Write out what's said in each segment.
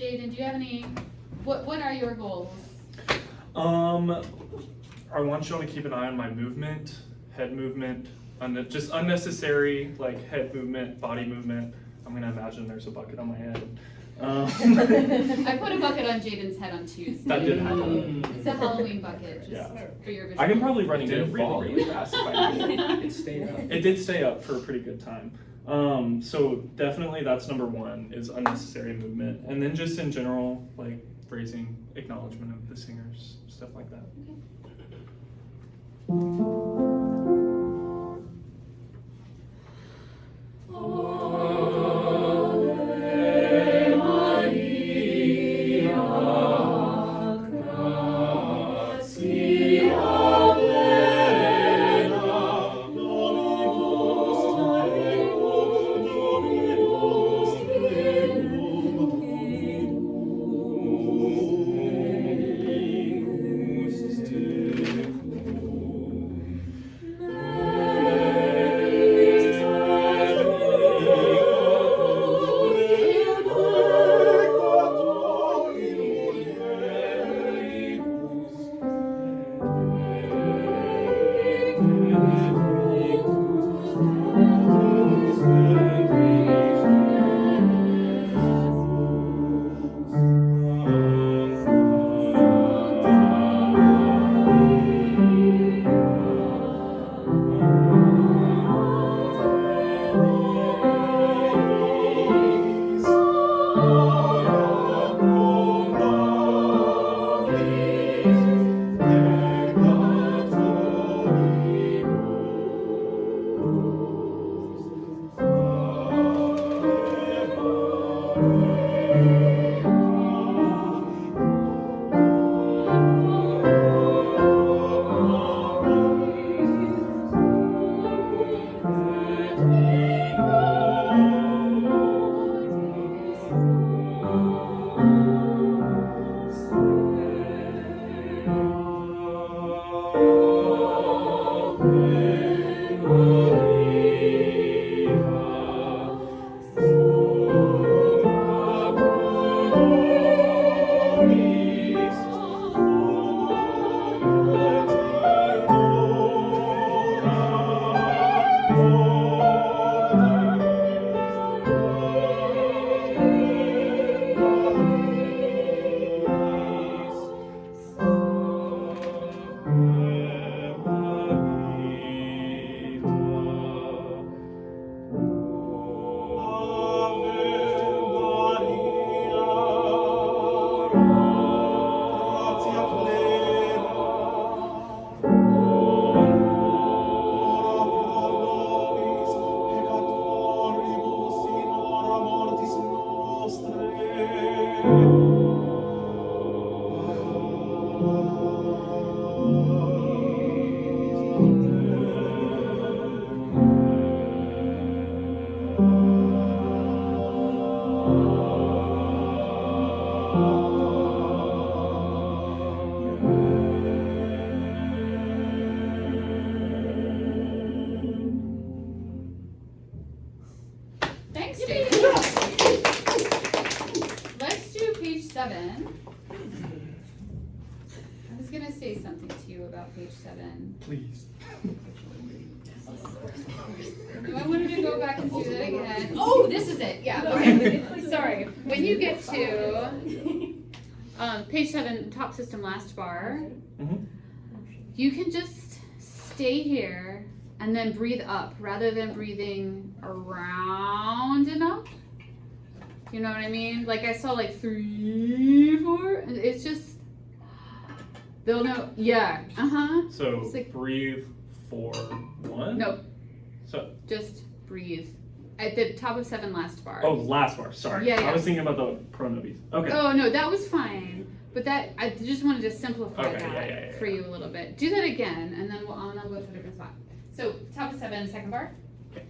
Jaden, do you have any, what are your goals? I want y'all to keep an eye on my movement, head movement, just unnecessary like head movement, body movement. I'm gonna imagine there's a bucket on my head. I put a bucket on Jaden's head on Tuesday. That did happen. It's a Halloween bucket, just Yeah. for your visual. I can probably run It and get it didn't fall. really, really fast if I need. It stayed up. It did stay up for a pretty good time. So definitely that's number one is unnecessary movement. And then just in general, like raising acknowledgement of the singers, stuff like that. Thanks, Jaden. Let's do page 7. I was gonna say something to you about page 7. Please. Do I want to go back and do that again? Oh, this is it. Yeah. Okay. Sorry. When you get to page 7, top system last bar, you can just stay here and then breathe up rather than breathing around and up. You know what I mean? Like I saw like 3, 4. And it's just they'll know. Yeah. So It's like- breathe for 1. Nope. So Just breathe. At the top of 7 last bar. oh, last bar. Sorry. Yeah, yeah. I was thinking about the pronovies. Okay. Oh no, that was fine. But that I just wanted to simplify Okay, that yeah. for you a little bit. Do that again, and then I'll go to a different spot. So top of 7, second bar. Okay.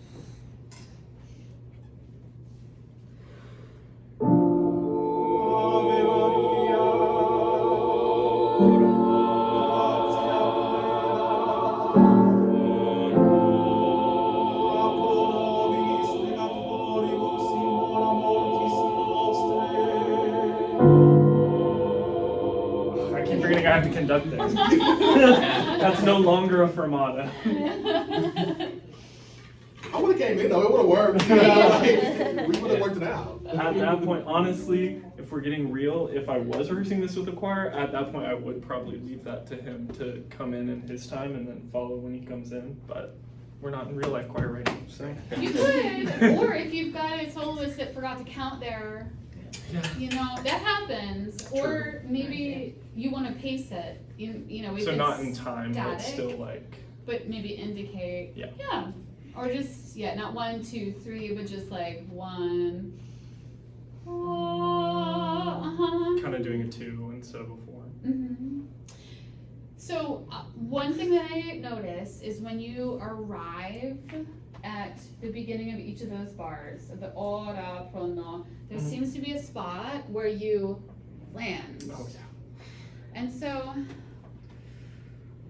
forgetting I have to conduct there. That's no longer a fermata. I would have came in though, it would have worked. Like, we would have worked it out. At that point, honestly, if we're getting real, if I was rehearsing this with the choir, at that point I would probably leave that to him to come in his time and then follow when he comes in. But we're not in real life choir right now, so. You could, or if you've got a soloist that forgot to count there, you know, that happens. True. Or maybe you want to pace it, you know. If So not it's in time, but static, still like. but maybe indicate. Yeah. Or just, not 1, 2, 3, but just like 1. Kind of doing a 2 instead of a 4. Mm-hmm. So one thing that I notice is when you arrive at the beginning of each of those bars, of the ora prono, there seems to be a spot where you land. Oh yeah. And so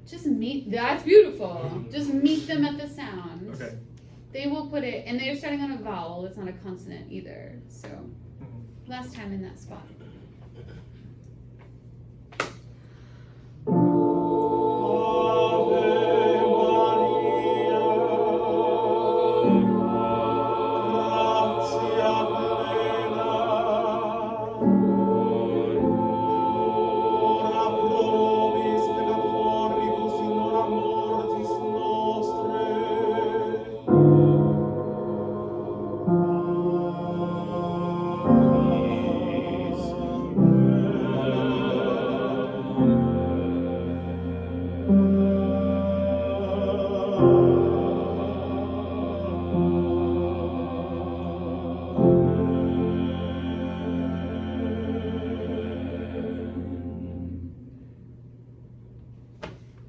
just that's beautiful. Just meet them at the sound. Okay. They will put it, and they're starting on a vowel, it's not a consonant either. So last time in that spot.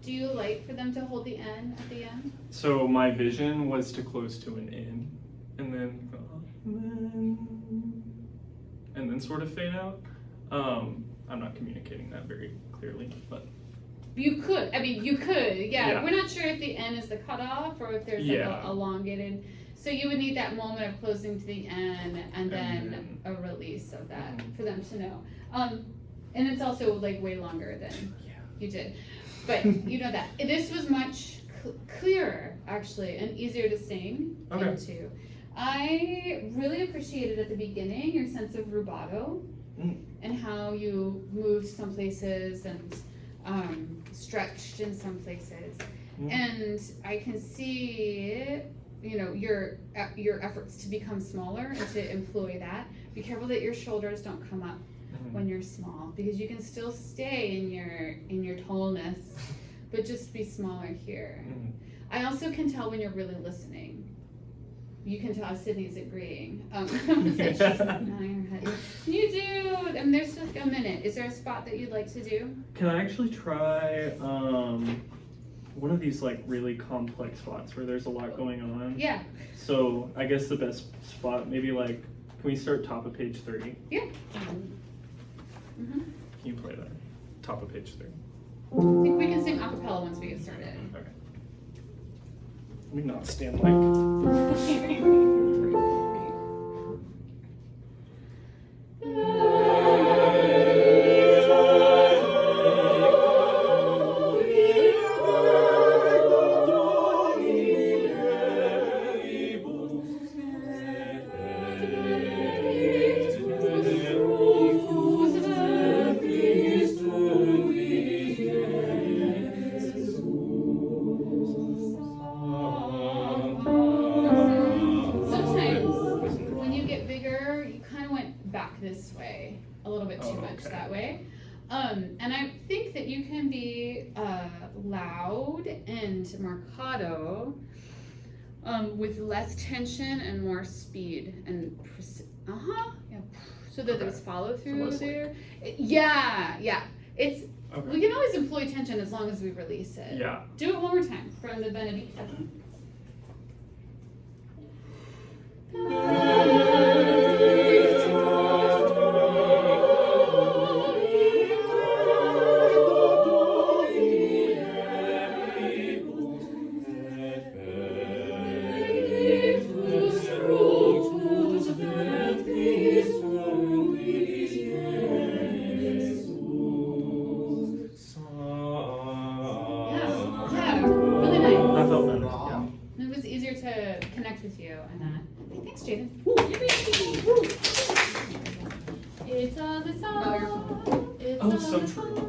Do you like for them to hold the N at the end? So my vision was to close to an N, and then sort of fade out. I'm not communicating that very clearly, but You could. I mean, you could. Yeah. We're not sure if the N is the cutoff or if there's like a elongated. So you would need that moment of closing to the N and then a release of that for them to know. And it's also like way longer than you did. But you know that. This was much clearer, actually, and easier to sing into. I really appreciated at the beginning your sense of rubato and how you moved some places and stretched in some places. And I can see, you know, your efforts to become smaller and to employ that. Be careful that your shoulders don't come up when you're small, because you can still stay in your tallness, but just be smaller here. I also can tell when you're really listening. You can tell Sydney's agreeing. She's nodding her head. You do. I mean, there's like a minute. Is there a spot that you'd like to do? Can I actually try one of these like really complex spots where there's a lot going on? Yeah. So I guess the best spot, maybe like, can we start top of page 3? Yeah. Can you play that? Top of page 3. I think we can sing a cappella once we get started. Okay. Let me not stand like. This way a little bit too much that way, and I think that you can be loud and marcato with less tension and more speed and so that there's follow through there. It's we can always employ tension as long as we release it. Do it one more time from the Benedicta. to connect with you and that. Hey, thanks, Jaden. It's all the song. It's Oh, all so the true. song.